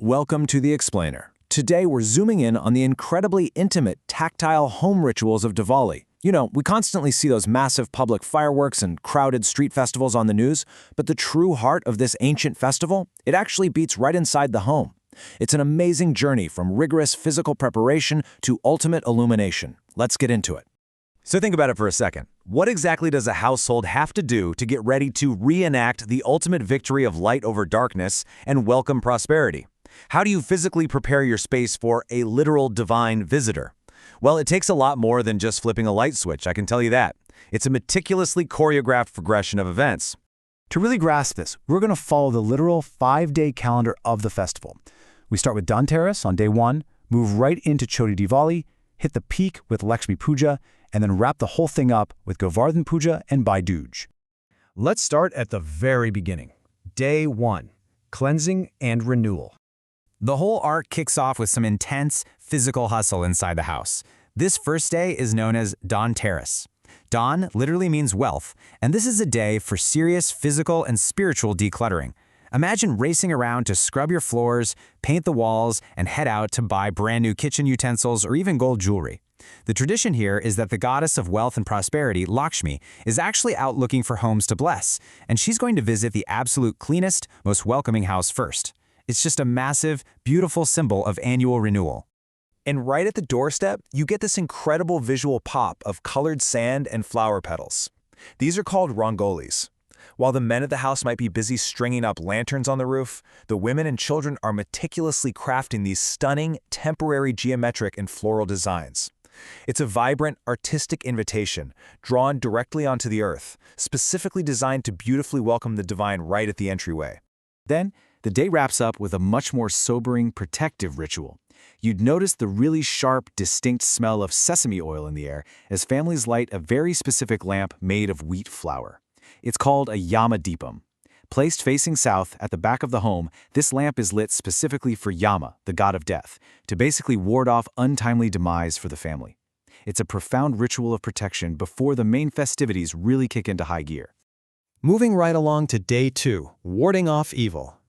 Welcome to The Explainer. Today we're zooming in on the incredibly intimate, tactile home rituals of Diwali. We constantly see those massive public fireworks and crowded street festivals on the news, but the true heart of this ancient festival, it actually beats right inside the home. It's an amazing journey from rigorous physical preparation to ultimate illumination. Let's get into it. So think about it for a second. What exactly does a household have to do to get ready to reenact the ultimate victory of light over darkness and welcome prosperity? How do you physically prepare your space for a literal divine visitor? Well, it takes a lot more than just flipping a light switch, I can tell you that. It's a meticulously choreographed progression of events. To really grasp this, we're going to follow the literal 5-day calendar of the festival. We start with Dhanteras on day 1, move right into Choti Diwali, hit the peak with Lakshmi Puja, and then wrap the whole thing up with Govardhan Puja and Bhai Dooj. Let's start at the very beginning. Day 1, cleansing and renewal. The whole arc kicks off with some intense physical hustle inside the house. This first day is known as Dhanteras. Dhan literally means wealth, and this is a day for serious physical and spiritual decluttering. Imagine racing around to scrub your floors, paint the walls, and head out to buy brand new kitchen utensils or even gold jewelry. The tradition here is that the goddess of wealth and prosperity, Lakshmi, is actually out looking for homes to bless, and she's going to visit the absolute cleanest, most welcoming house first. It's just a massive, beautiful symbol of annual renewal. And right at the doorstep, you get this incredible visual pop of colored sand and flower petals. These are called rangolis. While the men of the house might be busy stringing up lanterns on the roof, the women and children are meticulously crafting these stunning, temporary geometric and floral designs. It's a vibrant, artistic invitation, drawn directly onto the earth, specifically designed to beautifully welcome the divine right at the entryway. Then, the day wraps up with a much more sobering, protective ritual. You'd notice the really sharp, distinct smell of sesame oil in the air as families light a very specific lamp made of wheat flour. It's called a Yama Deepam. Placed facing south at the back of the home, this lamp is lit specifically for Yama, the god of death, to basically ward off untimely demise for the family. It's a profound ritual of protection before the main festivities really kick into high gear. Moving right along to day 2, warding off evil.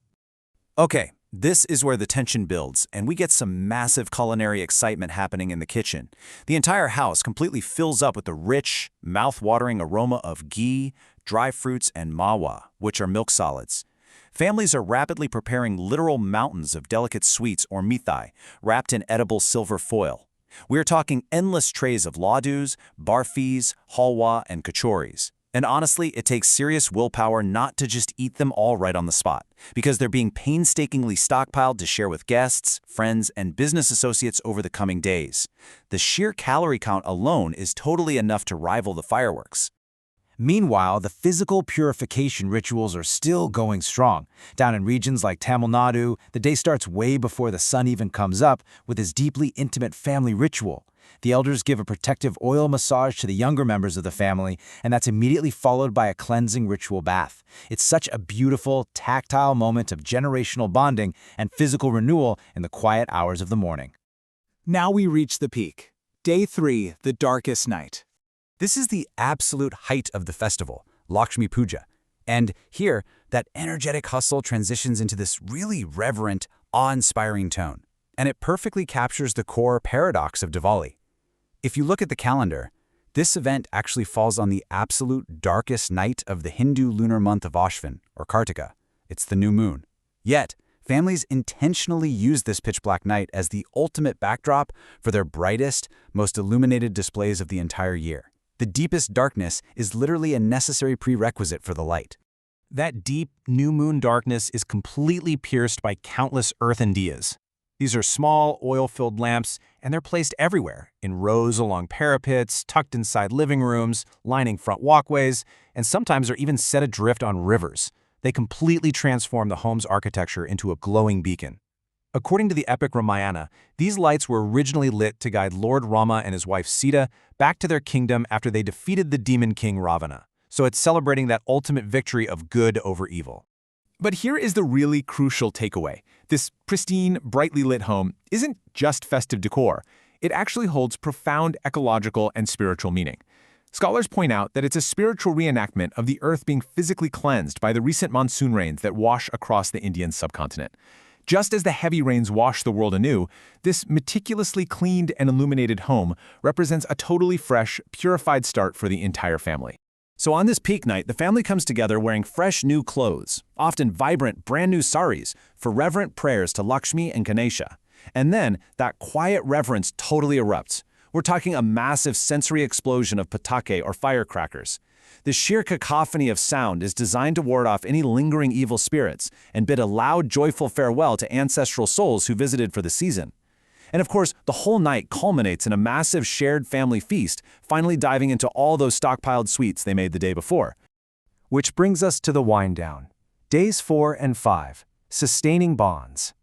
Okay, this is where the tension builds, and we get some massive culinary excitement happening in the kitchen. The entire house completely fills up with the rich, mouth-watering aroma of ghee, dry fruits, and mawa, which are milk solids. Families are rapidly preparing literal mountains of delicate sweets or mithai, wrapped in edible silver foil. We're talking endless trays of ladus, barfis, halwa, and kachoris. And honestly, it takes serious willpower not to just eat them all right on the spot, because they're being painstakingly stockpiled to share with guests, friends, and business associates over the coming days. The sheer calorie count alone is totally enough to rival the fireworks. Meanwhile, the physical purification rituals are still going strong. Down in regions like Tamil Nadu, the day starts way before the sun even comes up with this deeply intimate family ritual. The elders give a protective oil massage to the younger members of the family, and that's immediately followed by a cleansing ritual bath. It's such a beautiful, tactile moment of generational bonding and physical renewal in the quiet hours of the morning. Now we reach the peak. Day 3, the darkest night. This is the absolute height of the festival, Lakshmi Puja. And here, that energetic hustle transitions into this really reverent, awe-inspiring tone. And it perfectly captures the core paradox of Diwali. If you look at the calendar, this event actually falls on the absolute darkest night of the Hindu lunar month of Ashvin, or Kartika. It's the new moon. Yet, families intentionally use this pitch-black night as the ultimate backdrop for their brightest, most illuminated displays of the entire year. The deepest darkness is literally a necessary prerequisite for the light. That deep, new moon darkness is completely pierced by countless earthen diyas. These are small, oil-filled lamps, and they're placed everywhere, in rows along parapets, tucked inside living rooms, lining front walkways, and sometimes are even set adrift on rivers. They completely transform the home's architecture into a glowing beacon. According to the epic Ramayana, these lights were originally lit to guide Lord Rama and his wife Sita back to their kingdom after they defeated the demon king Ravana. So it's celebrating that ultimate victory of good over evil. But here is the really crucial takeaway. This pristine, brightly lit home isn't just festive decor. It actually holds profound ecological and spiritual meaning. Scholars point out that it's a spiritual reenactment of the Earth being physically cleansed by the recent monsoon rains that wash across the Indian subcontinent. Just as the heavy rains wash the world anew, this meticulously cleaned and illuminated home represents a totally fresh, purified start for the entire family. So on this peak night, the family comes together wearing fresh new clothes, often vibrant, brand new saris, for reverent prayers to Lakshmi and Ganesha. And then that quiet reverence totally erupts. We're talking a massive sensory explosion of patake or firecrackers. The sheer cacophony of sound is designed to ward off any lingering evil spirits and bid a loud, joyful farewell to ancestral souls who visited for the season. And of course, the whole night culminates in a massive shared family feast, finally diving into all those stockpiled sweets they made the day before. Which brings us to the wind down. Days 4 and 5, sustaining bonds.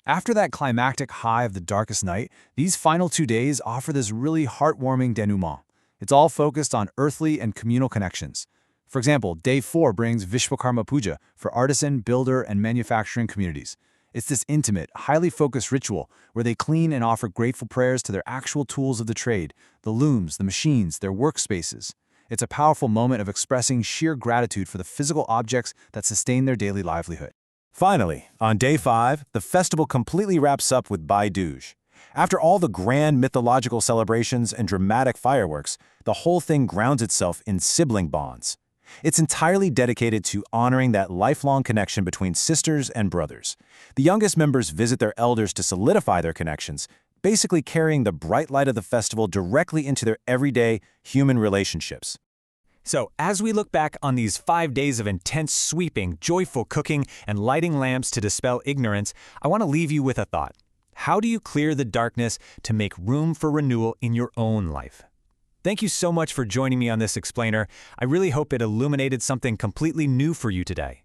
After that climactic high of the darkest night, these final 2 days offer this really heartwarming denouement. It's all focused on earthly and communal connections. For example, Day 4 brings Vishwakarma Puja for artisan, builder, and manufacturing communities. It's this intimate, highly focused ritual where they clean and offer grateful prayers to their actual tools of the trade, the looms, the machines, their workspaces. It's a powerful moment of expressing sheer gratitude for the physical objects that sustain their daily livelihood. Finally, on Day 5, the festival completely wraps up with Bhai Dooj. After all the grand mythological celebrations and dramatic fireworks, the whole thing grounds itself in sibling bonds. It's entirely dedicated to honoring that lifelong connection between sisters and brothers. The youngest members visit their elders to solidify their connections, basically carrying the bright light of the festival directly into their everyday human relationships. So, as we look back on these 5 days of intense sweeping, joyful cooking, and lighting lamps to dispel ignorance, I want to leave you with a thought. How do you clear the darkness to make room for renewal in your own life? Thank you so much for joining me on this explainer. I really hope it illuminated something completely new for you today.